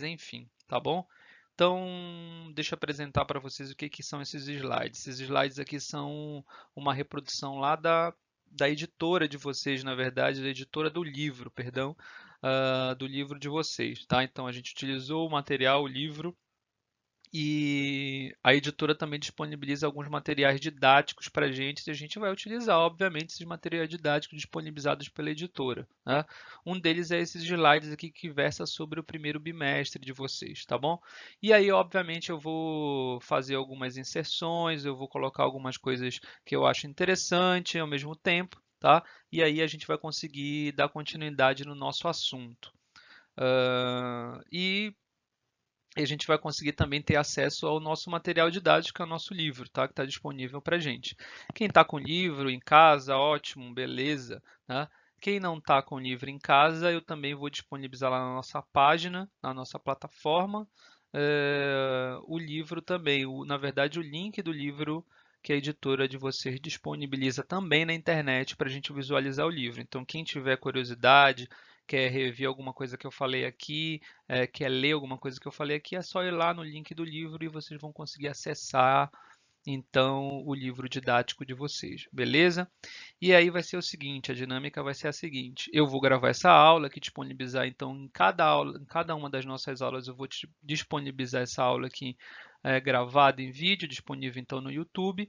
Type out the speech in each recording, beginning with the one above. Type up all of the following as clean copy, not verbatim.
enfim, tá bom? Então, deixa eu apresentar para vocês o que que são esses slides. Esses slides aqui são uma reprodução lá da editora de vocês, na verdade, da editora do livro, perdão, do livro de vocês, tá? Então, a gente utilizou o material, o livro, e a editora também disponibiliza alguns materiais didáticos para a gente, e a gente vai utilizar, obviamente, esses materiais didáticos disponibilizados pela editora, né? Um deles é esses slides aqui que versa sobre o primeiro bimestre de vocês, tá bom? E aí, obviamente, eu vou fazer algumas inserções, eu vou colocar algumas coisas que eu acho interessante ao mesmo tempo, tá? E aí a gente vai conseguir dar continuidade no nosso assunto. E a gente vai conseguir também ter acesso ao nosso material didático, que é o nosso livro, tá? Que está disponível para a gente. Quem está com o livro em casa, ótimo, beleza, né? Quem não está com o livro em casa, eu também vou disponibilizar lá na nossa página, na nossa plataforma, o livro também. Na verdade, o link do livro que a editora de vocês disponibiliza também na internet para a gente visualizar o livro. Então, quem tiver curiosidade, quer rever alguma coisa que eu falei aqui, quer ler alguma coisa que eu falei aqui, é só ir lá no link do livro e vocês vão conseguir acessar então o livro didático de vocês, beleza? E aí vai ser o seguinte, a dinâmica vai ser a seguinte: eu vou gravar essa aula aqui, disponibilizar então em cada aula, em cada uma das nossas aulas eu vou disponibilizar essa aula aqui gravada em vídeo, disponível então no YouTube.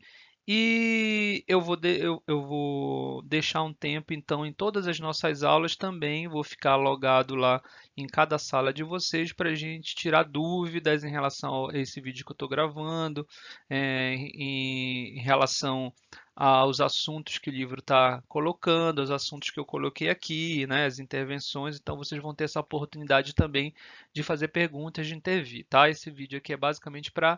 E eu vou deixar um tempo, então, em todas as nossas aulas também, vou ficar logado lá em cada sala de vocês para a gente tirar dúvidas em relação a esse vídeo que eu estou gravando, em relação aos assuntos que o livro está colocando, aos assuntos que eu coloquei aqui, né, as intervenções. Então, vocês vão ter essa oportunidade também de fazer perguntas, de intervir, tá? Esse vídeo aqui é basicamente para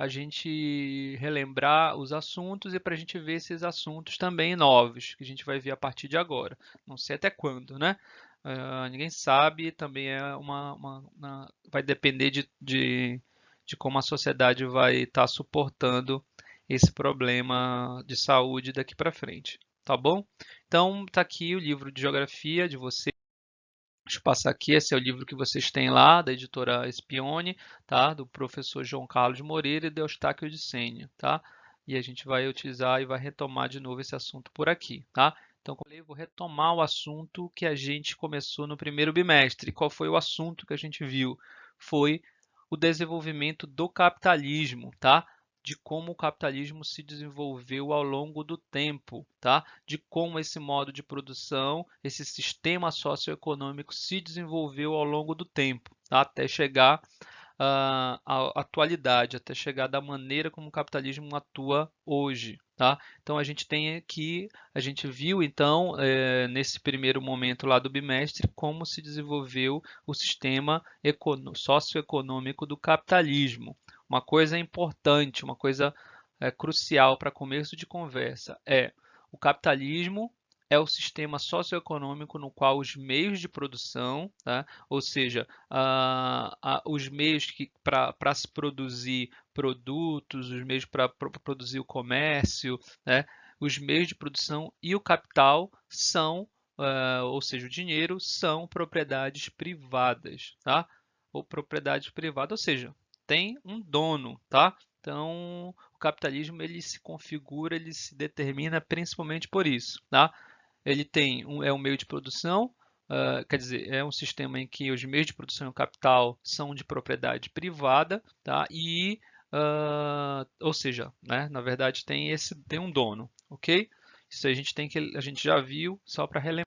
a gente relembrar os assuntos e para a gente ver esses assuntos também novos, que a gente vai ver a partir de agora. Não sei até quando, né? Ninguém sabe, também é vai depender de como a sociedade vai estar suportando esse problema de saúde daqui para frente, tá bom? Então, tá aqui o livro de geografia de você. Deixa eu passar aqui, esse é o livro que vocês têm lá, da editora Espione, tá? Do professor João Carlos Moreira e de Eustáquio de Sena, tá? E a gente vai utilizar e vai retomar de novo esse assunto por aqui, tá? Então, como eu falei, eu vou retomar o assunto que a gente começou no primeiro bimestre. Qual foi o assunto que a gente viu? Foi o desenvolvimento do capitalismo, tá? De como o capitalismo se desenvolveu ao longo do tempo, tá? De como esse modo de produção, esse sistema socioeconômico se desenvolveu ao longo do tempo, tá? Até chegar à atualidade, até chegar da maneira como o capitalismo atua hoje, tá? Então a gente tem aqui, a gente viu então nesse primeiro momento lá do bimestre como se desenvolveu o sistema socioeconômico do capitalismo. Uma coisa importante, uma coisa crucial para começo de conversa é o capitalismo é o sistema socioeconômico no qual os meios de produção, tá? Ou seja, os meios para se produzir produtos, os meios para produzir o comércio, né? Os meios de produção e o capital são, ou seja, o dinheiro, são propriedades privadas, tá? Ou propriedade privada, ou seja, tem um dono, tá? Então, o capitalismo ele se configura, ele se determina principalmente por isso, tá? Ele tem é um meio de produção, quer dizer, é um sistema em que os meios de produção e o capital são de propriedade privada, tá? E, ou seja, né, na verdade tem um dono, ok? Isso a gente já viu, só para relembrar.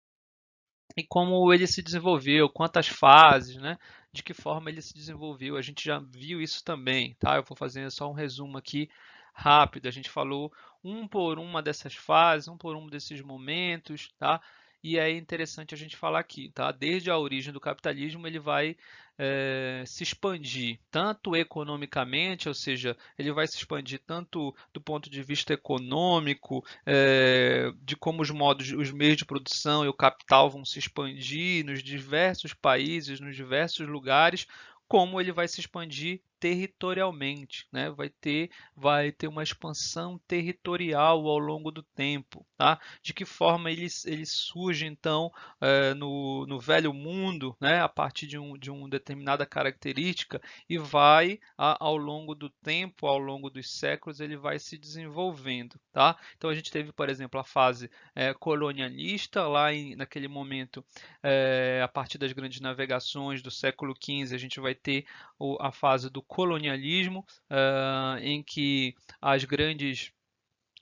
E como ele se desenvolveu, quantas fases, né? De que forma ele se desenvolveu, a gente já viu isso também, tá? Eu vou fazer só um resumo aqui rápido. A gente falou um por uma dessas fases, um por um desses momentos, tá? E é interessante a gente falar aqui, tá? Desde a origem do capitalismo, ele vai se expandir tanto economicamente, ou seja, ele vai se expandir tanto do ponto de vista econômico, de como os meios de produção e o capital vão se expandir nos diversos países, nos diversos lugares, como ele vai se expandir territorialmente, né? Vai ter uma expansão territorial ao longo do tempo, tá? De que forma ele surge, então, no Velho Mundo, né? A partir de uma determinada característica e ao longo do tempo, ao longo dos séculos, ele vai se desenvolvendo, tá? Então, a gente teve, por exemplo, a fase colonialista, naquele momento, a partir das grandes navegações do século XV, a gente vai ter a fase do colonialismo, em que as grandes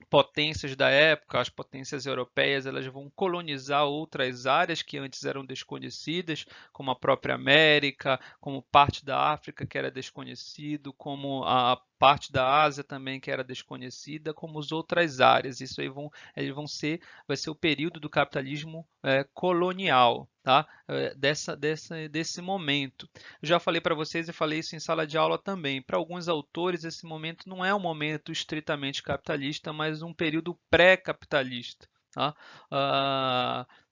potências da época, as potências europeias, elas vão colonizar outras áreas que antes eram desconhecidas, como a própria América, como parte da África que era desconhecido, como a parte da Ásia também que era desconhecida, como as outras áreas. Isso aí vai ser o período do capitalismo colonial, tá? Desse momento. Eu já falei para vocês e falei isso em sala de aula também. Para alguns autores, esse momento não é um momento estritamente capitalista, mas um período pré-capitalista. Tá?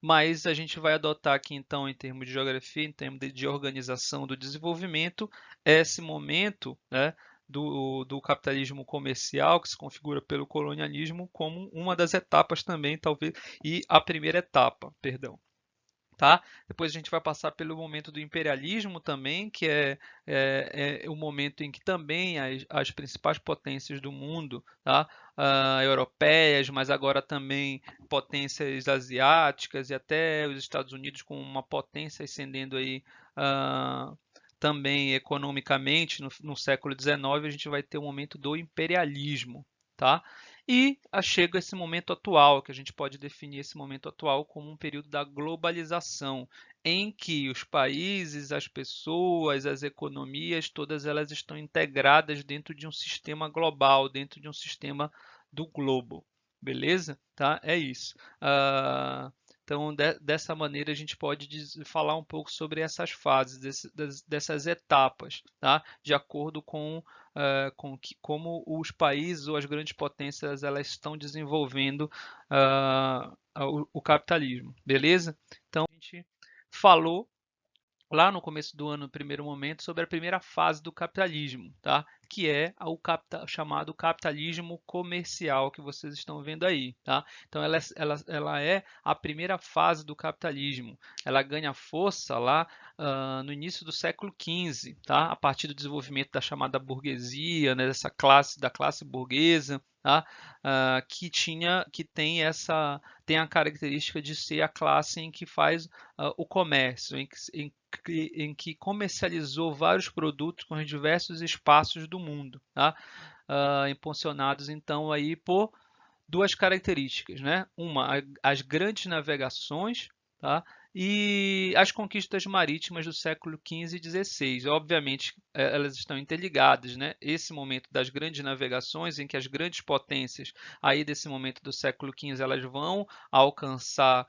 Mas a gente vai adotar aqui, então, em termos de geografia, em termos de organização do desenvolvimento, esse momento, né, do capitalismo comercial, que se configura pelo colonialismo, como uma das etapas também, talvez, e a primeira etapa, perdão. Tá? Depois a gente vai passar pelo momento do imperialismo também, que é o momento em que também as principais potências do mundo, tá? Europeias, mas agora também potências asiáticas e até os Estados Unidos com uma potência ascendendo aí também economicamente no século XIX, a gente vai ter o momento do imperialismo. Tá? E chega esse momento atual, que a gente pode definir esse momento atual como um período da globalização, em que os países, as pessoas, as economias, todas elas estão integradas dentro de um sistema global, dentro de um sistema do globo. Beleza? Tá? É isso. Então, dessa maneira, a gente pode falar um pouco sobre essas fases, dessas etapas, tá? De acordo com como os países ou as grandes potências elas estão desenvolvendo o capitalismo, beleza? Então, a gente falou lá no começo do ano, no primeiro momento, sobre a primeira fase do capitalismo, tá? Que é chamado capitalismo comercial, que vocês estão vendo aí. Tá? Então, ela é a primeira fase do capitalismo. Ela ganha força lá no início do século XV, tá? A partir do desenvolvimento da chamada burguesia, né? Da classe burguesa, tá? Que tem a característica de ser a classe em que faz o comércio, em que comercializou vários produtos com os diversos espaços do mundo, tá? Impulsionados então aí por duas características, né? As grandes navegações, tá? E as conquistas marítimas do século XV e XVI. Obviamente, elas estão interligadas, né? Esse momento das grandes navegações, em que as grandes potências, aí desse momento do século XV, elas vão alcançar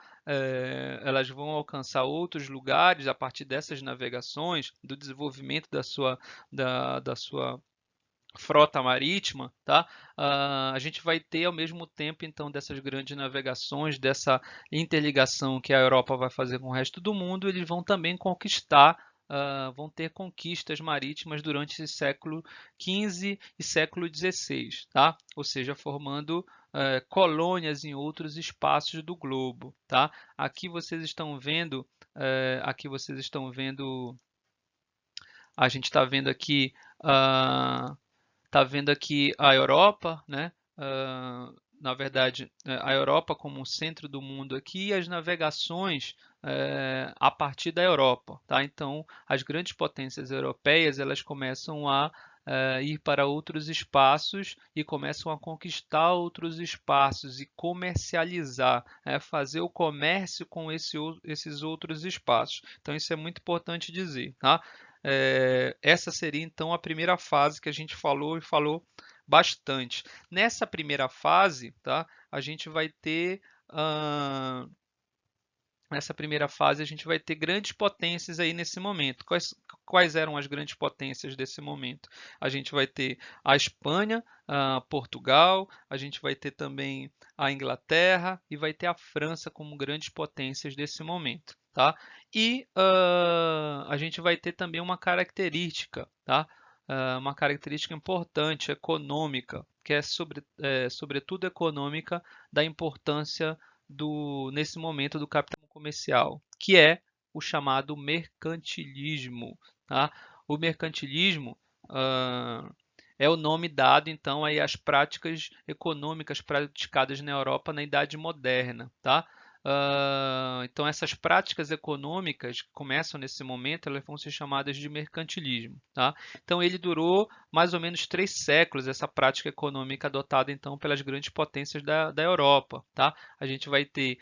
outros lugares a partir dessas navegações, do desenvolvimento da sua frota marítima, tá? A gente vai ter ao mesmo tempo então dessas grandes navegações, dessa interligação que a Europa vai fazer com o resto do mundo, eles vão também vão ter conquistas marítimas durante esse século XV e século XVI, tá? Ou seja, formando colônias em outros espaços do globo, tá? Aqui vocês estão vendo, a gente está vendo aqui a Europa, né? Na verdade, a Europa como o centro do mundo aqui e as navegações a partir da Europa, tá? Então, as grandes potências europeias elas começam a ir para outros espaços e começam a conquistar outros espaços e comercializar, fazer o comércio com esses outros espaços. Então, isso é muito importante dizer, tá? Essa seria então a primeira fase que a gente falou bastante. Nessa primeira fase, tá, a gente vai ter nessa primeira fase a gente vai ter grandes potências aí nesse momento. Quais eram as grandes potências desse momento? A gente vai ter a Espanha, Portugal, a gente vai ter também a Inglaterra e vai ter a França como grandes potências desse momento. Tá? E a gente vai ter também uma característica, tá? uma característica importante, econômica, que é, sobretudo econômica, da importância nesse momento do capitalismo comercial, que é o chamado mercantilismo. Tá? O mercantilismo é o nome dado, então, aí às práticas econômicas praticadas na Europa na Idade Moderna. Tá? Então, essas práticas econômicas que começam nesse momento, elas vão ser chamadas de mercantilismo. Tá? Então, ele durou mais ou menos 3 séculos, essa prática econômica adotada, então, pelas grandes potências da Europa. Tá? A gente vai ter,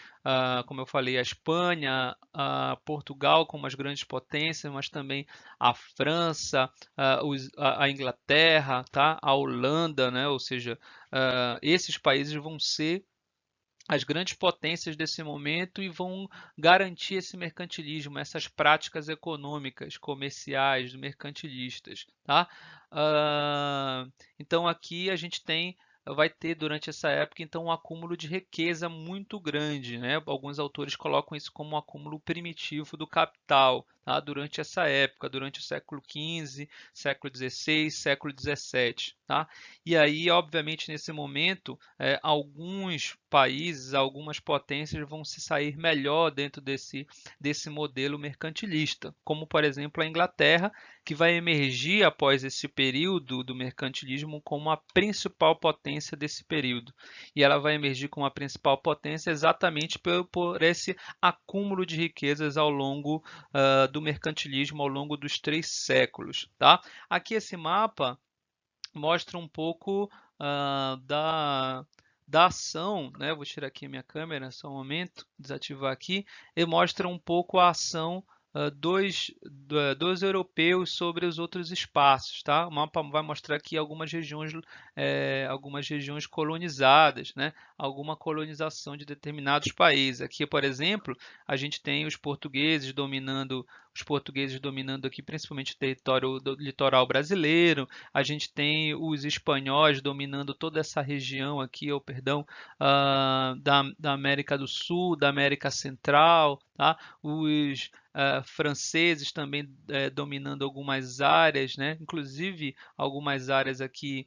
como eu falei, a Espanha, Portugal como as grandes potências, mas também a França, a Inglaterra, tá? A Holanda, né? Ou seja, esses países vão ser as grandes potências desse momento e vão garantir esse mercantilismo, essas práticas econômicas, comerciais, mercantilistas, tá? Então aqui a gente vai ter durante essa época então um acúmulo de riqueza muito grande, né? Alguns autores colocam isso como um acúmulo primitivo do capital, tá? Durante essa época, durante o século XV, século XVI, século XVII, tá? E aí, obviamente, nesse momento, alguns países, algumas potências vão se sair melhor dentro desse modelo mercantilista, como, por exemplo, a Inglaterra, que vai emergir após esse período do mercantilismo como a principal potência desse período. E ela vai emergir como a principal potência exatamente por esse acúmulo de riquezas ao longo do mercantilismo, ao longo dos 3 séculos. Tá? Aqui esse mapa mostra um pouco da ação, né? Vou tirar aqui a minha câmera, só um momento, desativar aqui, e mostra um pouco a ação dos europeus sobre os outros espaços, tá? O mapa vai mostrar aqui algumas regiões colonizadas, né? Alguma colonização de determinados países. Aqui, por exemplo, a gente tem os portugueses dominando aqui principalmente o território do litoral brasileiro. A gente tem os espanhóis dominando toda essa região aqui, da América do Sul, da América Central, tá? Os franceses também dominando algumas áreas, né? Inclusive algumas áreas aqui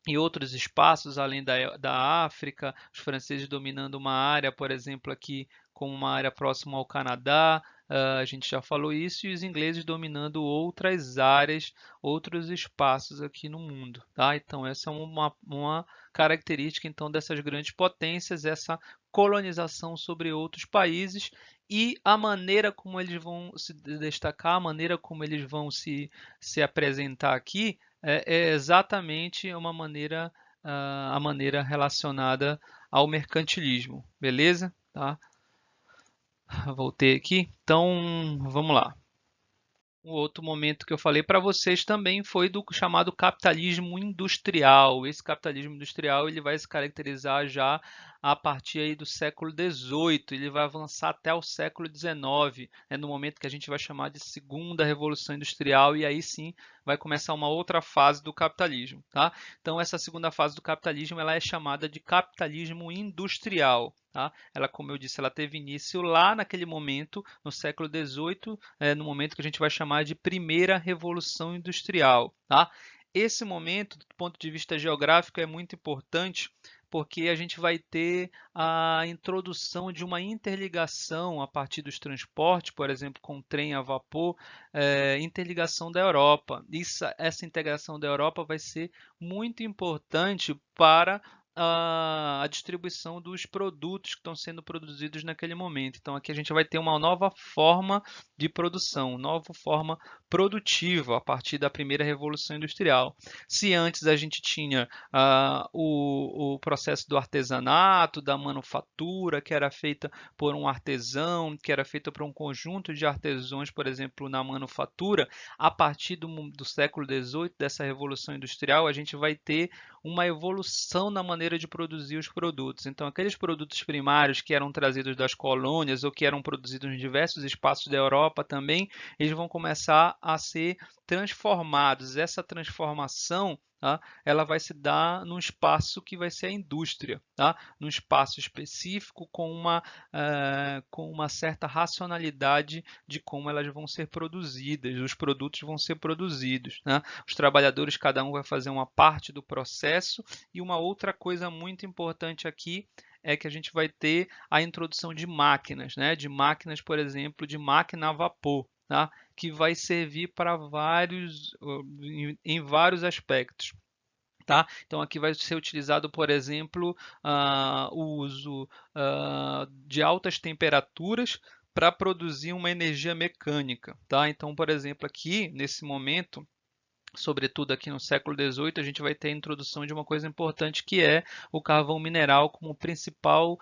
em outros espaços além da África, os franceses dominando uma área, por exemplo, aqui como uma área próxima ao Canadá, a gente já falou isso, e os ingleses dominando outras áreas, outros espaços aqui no mundo, tá? Então essa é uma característica então dessas grandes potências, essa colonização sobre outros países e a maneira como eles vão se destacar, a maneira como eles vão se apresentar aqui é exatamente a maneira relacionada ao mercantilismo, beleza? Tá? Voltei aqui, então vamos lá. Um outro momento que eu falei para vocês também foi do chamado capitalismo industrial. Esse capitalismo industrial ele vai se caracterizar já a partir aí do século XVIII, ele vai avançar até o século XIX, no momento que a gente vai chamar de segunda revolução industrial, e aí sim vai começar uma outra fase do capitalismo. Tá? Então essa segunda fase do capitalismo ela é chamada de capitalismo industrial. Tá? Ela, como eu disse, ela teve início lá naquele momento, no século XVIII, no momento que a gente vai chamar de primeira revolução industrial. Tá? Esse momento, do ponto de vista geográfico, é muito importante porque a gente vai ter a introdução de uma interligação a partir dos transportes, por exemplo, com trem a vapor, interligação da Europa. Essa integração da Europa vai ser muito importante para a distribuição dos produtos que estão sendo produzidos naquele momento. Então aqui a gente vai ter uma nova forma de produção, nova forma produtiva a partir da primeira revolução industrial. Se antes a gente tinha o processo do artesanato, da manufatura, que era feita por um artesão, que era feita por um conjunto de artesãos, por exemplo, na manufatura, a partir do século XVIII, dessa revolução industrial, a gente vai ter uma evolução na maneira de produzir os produtos. Então, aqueles produtos primários que eram trazidos das colônias ou que eram produzidos em diversos espaços da Europa também, eles vão começar a ser transformados. Essa transformação tá? Ela vai se dar num espaço que vai ser a indústria, tá? Num espaço específico com uma certa racionalidade de como elas vão ser produzidas, os produtos vão ser produzidos, né? Os trabalhadores, cada um vai fazer uma parte do processo, e uma outra coisa muito importante aqui é que a gente vai ter a introdução de máquinas, né? De máquinas, por exemplo, de máquina a vapor, tá? Que vai servir para em vários aspectos. Tá? Então aqui vai ser utilizado, por exemplo, o uso de altas temperaturas para produzir uma energia mecânica. Tá? Então, por exemplo, aqui nesse momento, sobretudo aqui no século XVIII, a gente vai ter a introdução de uma coisa importante, que é o carvão mineral como principal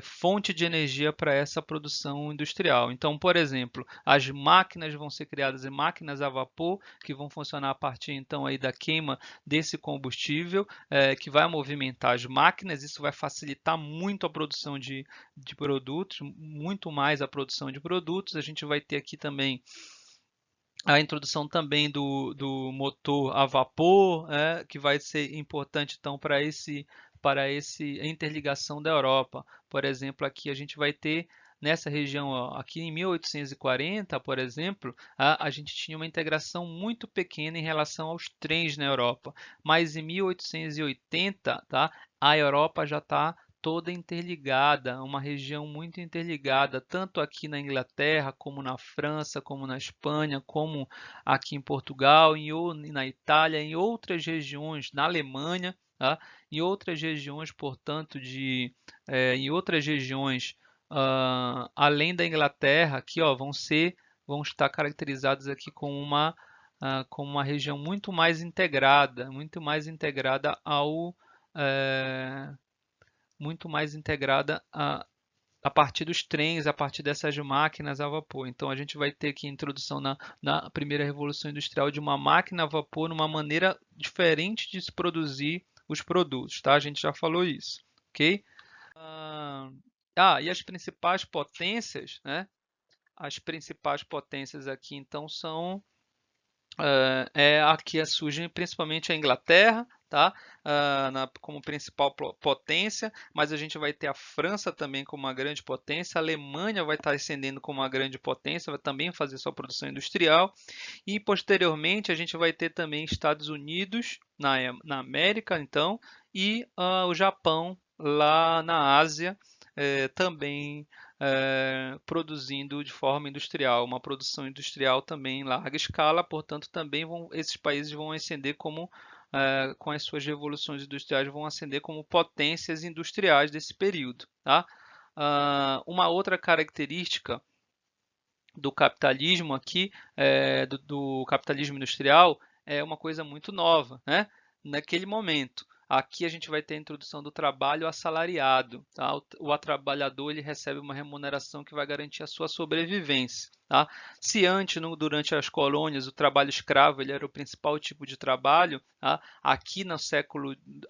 fonte de energia para essa produção industrial. Então, por exemplo, as máquinas vão ser criadas em máquinas a vapor, que vão funcionar a partir então aí da queima desse combustível, que vai movimentar as máquinas. Isso vai facilitar muito a produção de produtos, muito mais a produção de produtos. A gente vai ter aqui também a introdução também do motor a vapor, que vai ser importante então para esse interligação da Europa. Por exemplo, aqui a gente vai ter nessa região, ó, aqui em 1840, por exemplo, a gente tinha uma integração muito pequena em relação aos trens na Europa, mas em 1880, tá, a Europa já está toda interligada, uma região muito interligada, tanto aqui na Inglaterra, como na França, como na Espanha, como aqui em Portugal, na Itália, em outras regiões, na Alemanha, tá? Em outras regiões, portanto, em outras regiões além da Inglaterra, aqui, ó, vão estar caracterizados aqui com uma região muito mais integrada eh, muito mais integrada a partir dos trens, a partir dessas máquinas a vapor. Então a gente vai ter aqui a introdução na primeira revolução industrial de uma máquina a vapor, numa maneira diferente de se produzir os produtos, tá? A gente já falou isso, ok? E as principais potências, né? As principais potências aqui então são aqui surge principalmente a Inglaterra, tá? Como principal potência, mas a gente vai ter a França também como uma grande potência, a Alemanha vai estar ascendendo como uma grande potência, vai também fazer sua produção industrial, e posteriormente a gente vai ter também Estados Unidos na América, então, e o Japão lá na Ásia, também produzindo de forma industrial, uma produção industrial também em larga escala, portanto, também esses países vão ascender com as suas revoluções industriais, vão ascender como potências industriais desse período. Tá? Uma outra característica do capitalismo aqui, do capitalismo industrial, é uma coisa muito nova, né? Naquele momento. Aqui a gente vai ter a introdução do trabalho assalariado. Tá? O trabalhador ele recebe uma remuneração que vai garantir a sua sobrevivência. Tá? Se antes, durante as colônias, o trabalho escravo ele era o principal tipo de trabalho, tá? Aqui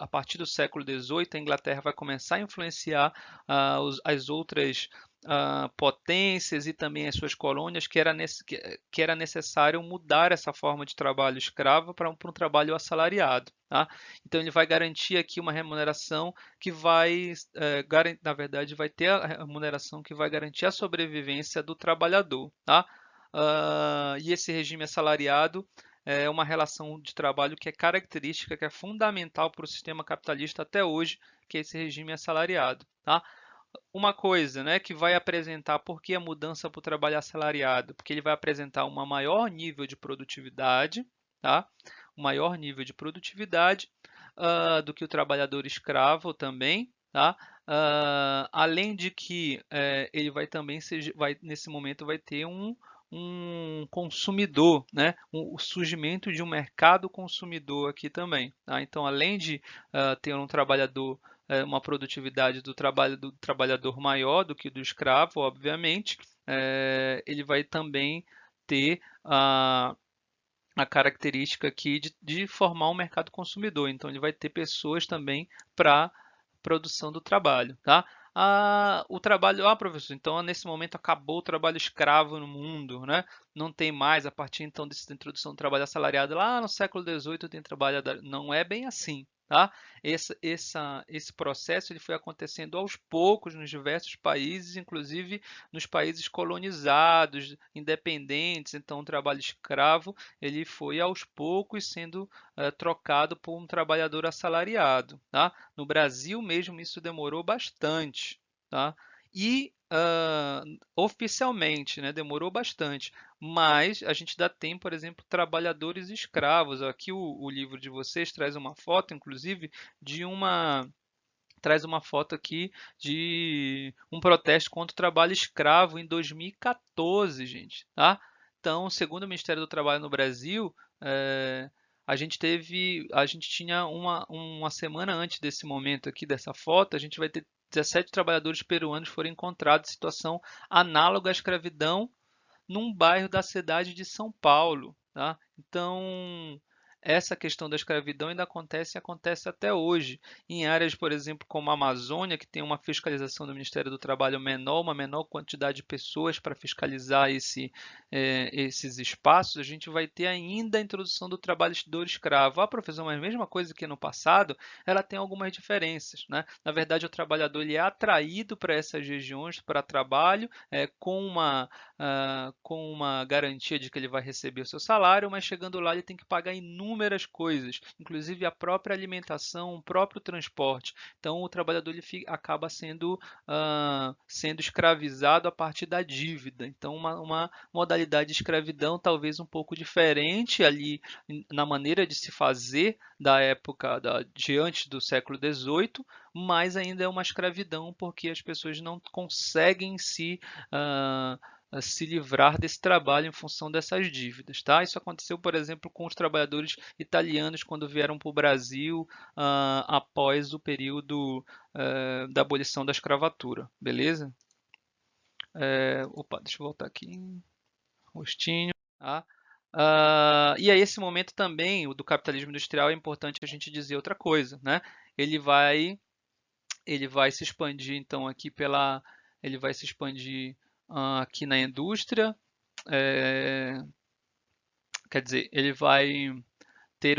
a partir do século XVIII, a Inglaterra vai começar a influenciar as outras potências e também as suas colônias, que era necessário mudar essa forma de trabalho escravo para um trabalho assalariado. Tá? Então ele vai garantir aqui uma remuneração que na verdade, vai ter a remuneração que vai garantir a sobrevivência do trabalhador. Tá? E esse regime assalariado é uma relação de trabalho que é característica, que é fundamental para o sistema capitalista até hoje, que é esse regime assalariado. Tá? Uma coisa, né, que vai apresentar por que a mudança para o trabalho assalariado, porque ele vai apresentar um maior nível de produtividade, tá? Um maior nível de produtividade do que o trabalhador escravo também, tá? Além de que ele vai também nesse momento vai ter um consumidor, né? O surgimento de um mercado consumidor aqui também. Tá? Então, além de ter um trabalhador uma produtividade do trabalhador maior do que do escravo, obviamente, ele vai também ter a característica aqui de formar um mercado consumidor. Então, ele vai ter pessoas também para produção do trabalho. Tá? o trabalho, professor, então nesse momento acabou o trabalho escravo no mundo, né? Não tem mais, a partir então dessa introdução do trabalho assalariado, lá no século XVIII tem trabalho, não é bem assim, tá? Esse processo ele foi acontecendo aos poucos nos diversos países, inclusive nos países colonizados, independentes, então o trabalho escravo ele foi aos poucos sendo trocado por um trabalhador assalariado, tá? No Brasil mesmo isso demorou bastante, tá? E oficialmente, né, demorou bastante, mas a gente ainda tem, por exemplo, trabalhadores escravos. Aqui o livro de vocês traz uma foto, inclusive, de uma traz uma foto aqui de um protesto contra o trabalho escravo em 2014, gente, tá? Então, segundo o Ministério do Trabalho no Brasil, a gente tinha uma semana antes desse momento aqui, dessa foto, a gente vai ter 17 trabalhadores peruanos foram encontrados em situação análoga à escravidão num bairro da cidade de São Paulo, tá? Então, essa questão da escravidão ainda acontece e acontece até hoje. Em áreas, por exemplo, como a Amazônia, que tem uma fiscalização do Ministério do Trabalho menor, uma menor quantidade de pessoas para fiscalizar esses espaços, a gente vai ter ainda a introdução do trabalhador escravo. Ah, professor, mas a mesma coisa que no passado, ela tem algumas diferenças, né? Na verdade, o trabalhador ele é atraído para essas regiões para trabalho, com uma garantia de que ele vai receber o seu salário, mas chegando lá ele tem que pagar inúmeras coisas, inclusive a própria alimentação, o próprio transporte. Então o trabalhador ele acaba sendo escravizado a partir da dívida. Então uma modalidade de escravidão talvez um pouco diferente ali na maneira de se fazer da época de antes do século XVIII, mas ainda é uma escravidão porque as pessoas não conseguem se livrar desse trabalho em função dessas dívidas, tá? Isso aconteceu, por exemplo, com os trabalhadores italianos quando vieram para o Brasil após o período da abolição da escravatura, beleza? Opa, deixa eu voltar aqui, rostinho, tá? E a esse momento também, o do capitalismo industrial, é importante a gente dizer outra coisa, né? Ele vai, ele vai se expandir, então, ele vai se expandir aqui na indústria, é, quer dizer, ele vai ter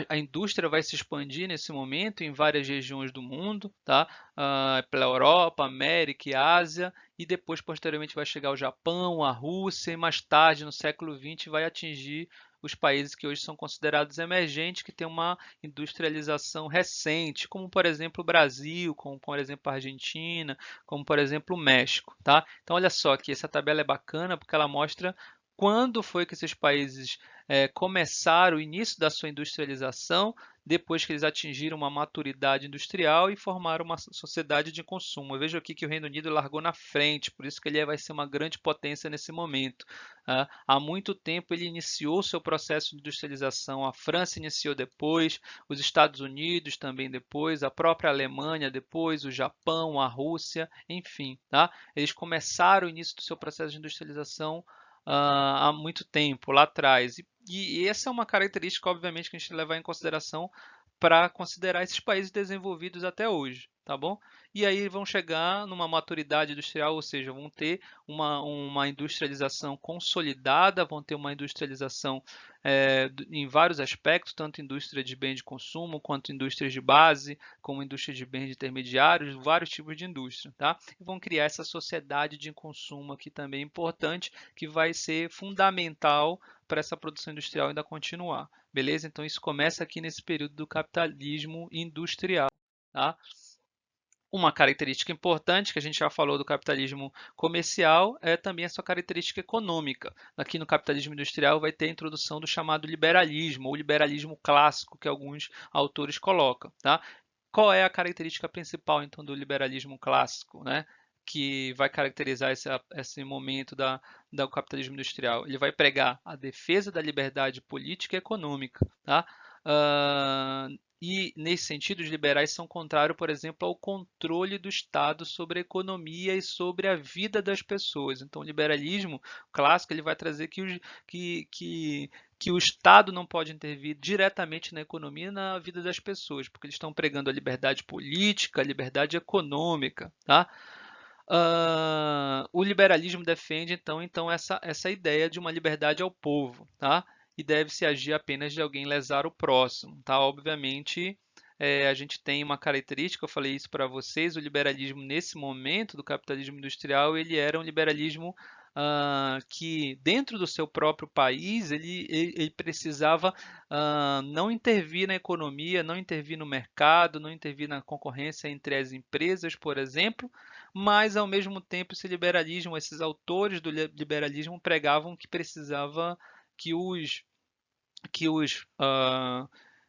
a indústria vai se expandir nesse momento em várias regiões do mundo, tá? Pela Europa, América e Ásia, e depois, posteriormente, vai chegar ao Japão, a Rússia, e mais tarde, no século XX, vai atingir os países que hoje são considerados emergentes, que têm uma industrialização recente, como, por exemplo, o Brasil, como, por exemplo, a Argentina, como, por exemplo, o México, tá? Então, olha só aqui, essa tabela é bacana porque ela mostra quando foi que esses países começaram o início da sua industrialização, depois que eles atingiram uma maturidade industrial e formaram uma sociedade de consumo. Eu vejo aqui que o Reino Unido largou na frente, por isso que ele vai ser uma grande potência nesse momento. Há muito tempo ele iniciou seu processo de industrialização, a França iniciou depois, os Estados Unidos também depois, a própria Alemanha depois, o Japão, a Rússia, enfim, tá? Eles começaram o início do seu processo de industrialização há muito tempo, lá atrás. E essa é uma característica, obviamente, que a gente tem que levar em consideração para considerar esses países desenvolvidos até hoje, tá bom? E aí vão chegar numa maturidade industrial, ou seja, vão ter uma industrialização consolidada, vão ter uma industrialização em vários aspectos, tanto indústria de bens de consumo, quanto indústrias de base, como indústria de bens intermediários, vários tipos de indústria, tá? E vão criar essa sociedade de consumo aqui também importante, que vai ser fundamental para essa produção industrial ainda continuar, beleza? Então isso começa aqui nesse período do capitalismo industrial, tá? Uma característica importante que a gente já falou do capitalismo comercial é também a sua característica econômica. Aqui no capitalismo industrial vai ter a introdução do chamado liberalismo, ou liberalismo clássico, que alguns autores colocam, tá? Qual é a característica principal, então, do liberalismo clássico, né? Que vai caracterizar esse momento do capitalismo industrial? Ele vai pregar a defesa da liberdade política e econômica, tá? E, nesse sentido, os liberais são contrários, por exemplo, ao controle do Estado sobre a economia e sobre a vida das pessoas. Então, o liberalismo clássico ele vai trazer que o Estado não pode intervir diretamente na economia e na vida das pessoas, porque eles estão pregando a liberdade política, a liberdade econômica, tá? O liberalismo defende, então essa ideia de uma liberdade ao povo, tá? E deve-se agir apenas de alguém lesar o próximo, tá? Obviamente, a gente tem uma característica, eu falei isso para vocês, o liberalismo nesse momento do capitalismo industrial, ele era um liberalismo que dentro do seu próprio país ele precisava não intervir na economia, não intervir no mercado, não intervir na concorrência entre as empresas, por exemplo, mas ao mesmo tempo esse liberalismo, esses autores do liberalismo pregavam que precisava que os que os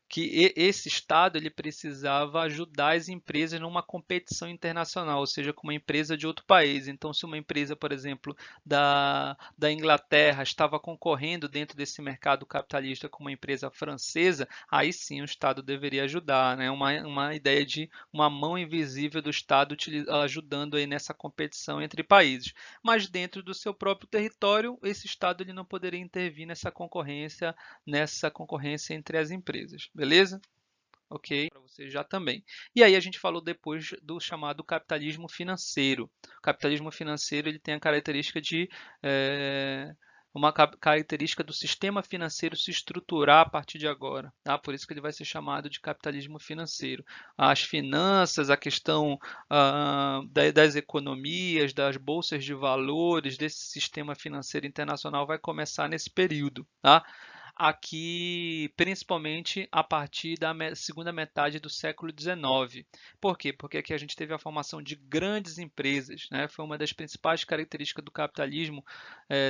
que esse Estado ele precisava ajudar as empresas numa competição internacional, ou seja, com uma empresa de outro país. Então, se uma empresa, por exemplo, da Inglaterra estava concorrendo dentro desse mercado capitalista com uma empresa francesa, aí sim o Estado deveria ajudar, né? Uma ideia de uma mão invisível do Estado ajudando aí nessa competição entre países. Mas dentro do seu próprio território, esse Estado ele não poderia intervir nessa concorrência entre as empresas, beleza? Ok, para você já também. E aí a gente falou depois do chamado capitalismo financeiro. O capitalismo financeiro ele tem a característica de uma característica do sistema financeiro se estruturar a partir de agora, tá? Por isso que ele vai ser chamado de capitalismo financeiro. As finanças, a questão das economias, das bolsas de valores, desse sistema financeiro internacional vai começar nesse período, tá? Aqui, principalmente a partir da segunda metade do século XIX. Por quê? Porque aqui a gente teve a formação de grandes empresas, né? Foi uma das principais características do capitalismo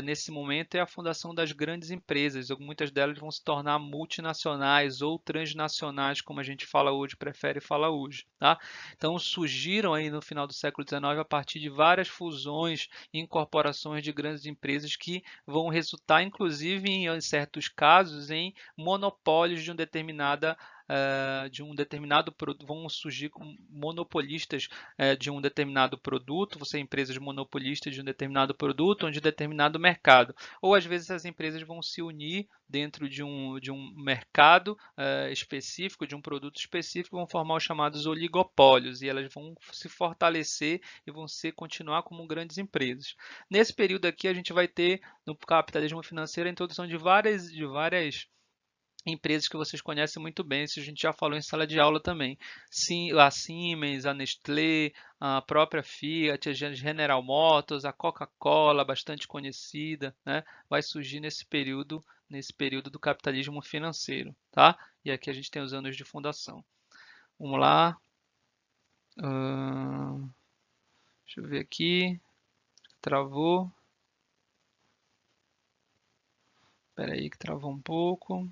nesse momento é a fundação das grandes empresas. Muitas delas vão se tornar multinacionais ou transnacionais, como a gente fala hoje, prefere falar hoje, tá? Então surgiram aí no final do século XIX a partir de várias fusões e incorporações de grandes empresas que vão resultar, inclusive, em certos casos, em monopólios de um determinado produto, vão surgir monopolistas de um determinado produto, você empresas monopolistas de um determinado produto ou de determinado mercado. Ou às vezes as empresas vão se unir dentro de um mercado específico, de um produto específico, vão formar os chamados oligopólios e elas vão se fortalecer e vão continuar como grandes empresas. Nesse período aqui a gente vai ter no capitalismo financeiro a introdução de várias empresas que vocês conhecem muito bem, isso a gente já falou em sala de aula também. Sim, a Siemens, a Nestlé, a própria Fiat, a General Motors, a Coca-Cola, bastante conhecida, né? Vai surgir nesse período do capitalismo financeiro, tá? E aqui a gente tem os anos de fundação. Vamos lá. Deixa eu ver aqui. Travou. Espera aí que travou um pouco.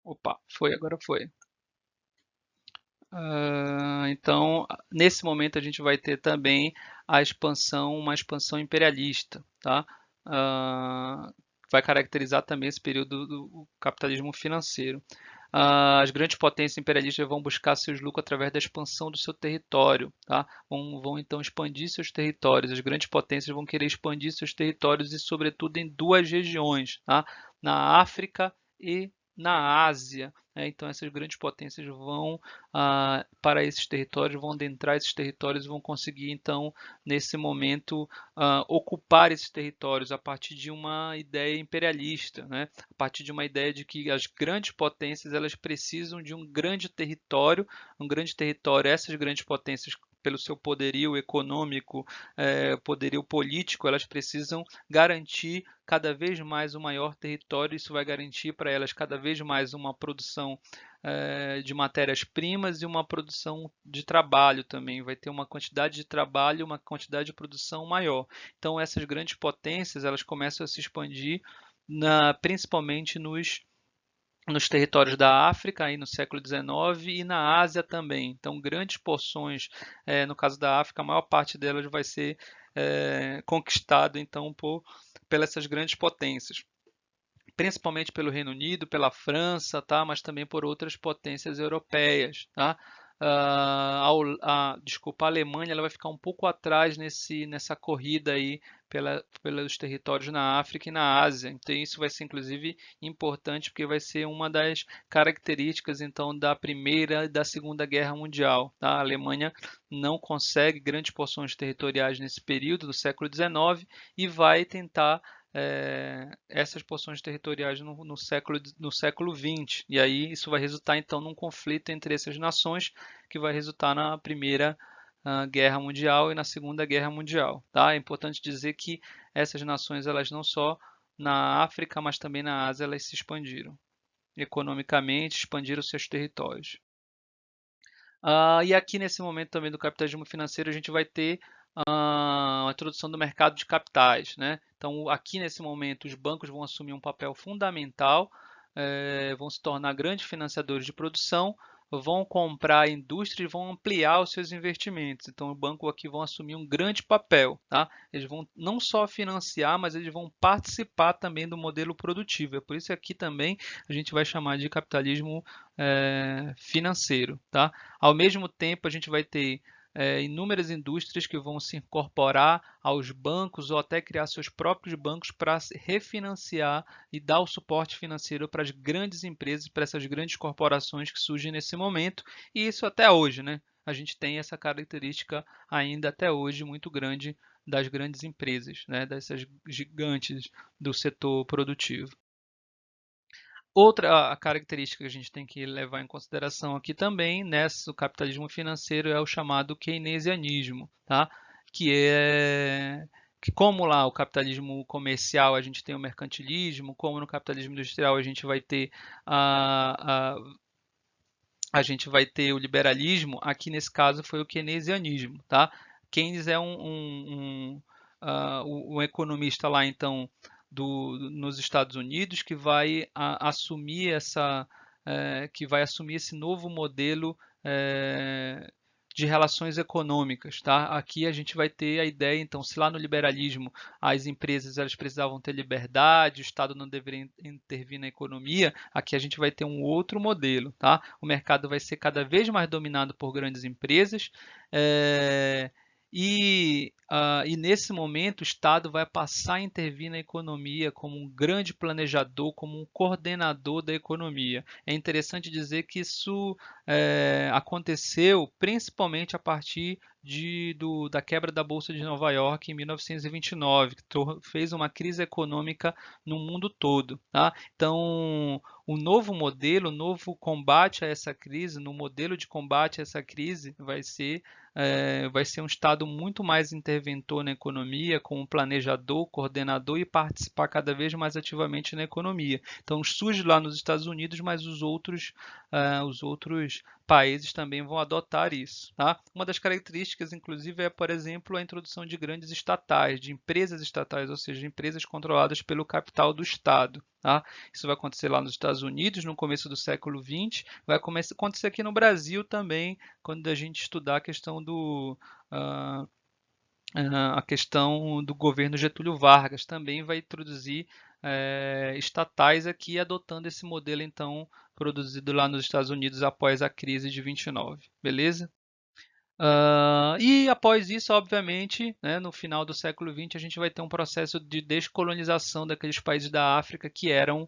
Opa, foi, agora foi. Então, nesse momento a gente vai ter também uma expansão imperialista, tá? Vai caracterizar também esse período do capitalismo financeiro. As grandes potências imperialistas vão buscar seus lucros através da expansão do seu território, tá? Vão então expandir seus territórios. As grandes potências vão querer expandir seus territórios e, sobretudo, em duas regiões, tá? Na África e na Ásia. Então, essas grandes potências vão para esses territórios, vão adentrar esses territórios e vão conseguir, então, nesse momento, ocupar esses territórios a partir de uma ideia imperialista, né? A partir de uma ideia de que as grandes potências elas precisam de um grande território, essas grandes potências pelo seu poderio econômico, poderio político, elas precisam garantir cada vez mais um maior território. Isso vai garantir para elas cada vez mais uma produção de matérias-primas e uma produção de trabalho também. Vai ter uma quantidade de trabalho, uma quantidade de produção maior. Então, essas grandes potências, elas começam a se expandir principalmente nos territórios da África, aí no século XIX, e na Ásia também. Então, grandes porções, no caso da África, a maior parte delas vai ser conquistado então pelas essas grandes potências, principalmente pelo Reino Unido, pela França, tá? Mas também por outras potências europeias, tá? Desculpa, a Alemanha ela vai ficar um pouco atrás nessa corrida aí pelos territórios na África e na Ásia. Então isso vai ser inclusive importante porque vai ser uma das características então da Primeira e da Segunda Guerra Mundial. Tá? A Alemanha não consegue grandes porções territoriais nesse período do século XIX e vai tentar essas porções territoriais no século XX. E aí isso vai resultar então num conflito entre essas nações que vai resultar na Primeira Guerra Mundial e na Segunda Guerra Mundial. Tá? É importante dizer que essas nações, elas não só na África, mas também na Ásia, elas se expandiram. Economicamente, expandiram seus territórios. E aqui nesse momento também do capitalismo financeiro, a gente vai ter a introdução do mercado de capitais, né? Então, aqui nesse momento, os bancos vão assumir um papel fundamental, vão se tornar grandes financiadores de produção, vão comprar indústrias e vão ampliar os seus investimentos. Então, o banco aqui vão assumir um grande papel, tá? Eles vão não só financiar, mas eles vão participar também do modelo produtivo. É por isso que aqui também a gente vai chamar de capitalismo financeiro, tá? Ao mesmo tempo, a gente vai ter inúmeras indústrias que vão se incorporar aos bancos ou até criar seus próprios bancos para refinanciar e dar o suporte financeiro para as grandes empresas, para essas grandes corporações que surgem nesse momento, e isso até hoje, né? A gente tem essa característica ainda até hoje muito grande das grandes empresas, né? Dessas gigantes do setor produtivo. Outra característica que a gente tem que levar em consideração aqui também, nesse capitalismo financeiro, é o chamado keynesianismo, tá? Que como lá o capitalismo comercial a gente tem o mercantilismo, como no capitalismo industrial a gente vai ter a gente vai ter o liberalismo, aqui nesse caso foi o keynesianismo, tá? Keynes é um economista lá então nos Estados Unidos que vai assumir esse novo modelo de relações econômicas, tá? Aqui a gente vai ter a ideia, então, se lá no liberalismo as empresas elas precisavam ter liberdade, o Estado não deveria intervir na economia, aqui a gente vai ter um outro modelo, tá? O mercado vai ser cada vez mais dominado por grandes empresas, e nesse momento o Estado vai passar a intervir na economia como um grande planejador, como um coordenador da economia. É interessante dizer que isso aconteceu principalmente a partir da quebra da Bolsa de Nova York em 1929, que fez uma crise econômica no mundo todo. Tá? Então, o novo modelo, o novo combate a essa crise, no modelo de combate a essa crise, vai ser um Estado muito mais interventor na economia, como planejador, coordenador e participar cada vez mais ativamente na economia. Então surge lá nos Estados Unidos, mas os outros países também vão adotar isso. Tá? Uma das características, inclusive, é, por exemplo, a introdução de grandes estatais, de empresas estatais, ou seja, empresas controladas pelo capital do Estado. Tá? Isso vai acontecer lá nos Estados Unidos no começo do século XX, vai acontecer aqui no Brasil também, quando a gente estudar a questão a questão do governo Getúlio Vargas, também vai introduzir estatais aqui, adotando esse modelo então produzido lá nos Estados Unidos após a crise de 29, beleza? E após isso, obviamente, né, no final do século XX, a gente vai ter um processo de descolonização daqueles países da África que eram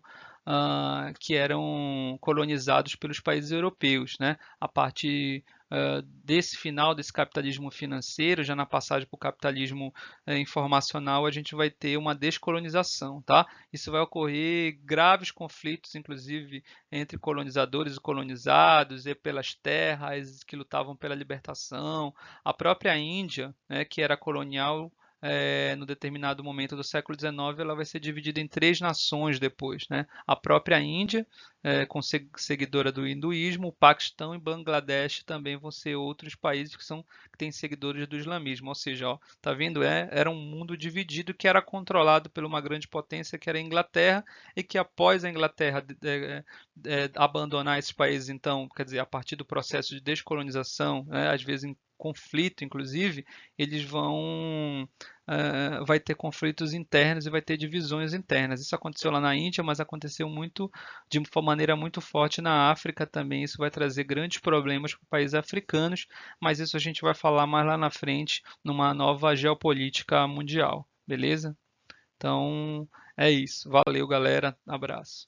colonizados pelos países europeus, né? A partir desse final desse capitalismo financeiro, já na passagem para o capitalismo informacional, a gente vai ter uma descolonização, tá? Isso vai ocorrer graves conflitos, inclusive entre colonizadores e colonizados, e pelas terras que lutavam pela libertação. A própria Índia, né, que era colonial, no determinado momento do século XIX, ela vai ser dividida em 3 nações depois, né? A própria Índia, seguidora do hinduísmo, o Paquistão e Bangladesh também vão ser outros países que têm seguidores do islamismo. Ou seja, ó, tá vendo? Era um mundo dividido que era controlado por uma grande potência que era a Inglaterra e que após a Inglaterra abandonar esses países, então, quer dizer, a partir do processo de descolonização, né, às vezes em conflito, inclusive, eles vai ter conflitos internos e vai ter divisões internas. Isso aconteceu lá na Índia, mas aconteceu de uma maneira muito forte na África também. Isso vai trazer grandes problemas para os países africanos, mas isso a gente vai falar mais lá na frente, numa nova geopolítica mundial, beleza? Então, é isso. Valeu, galera. Abraço.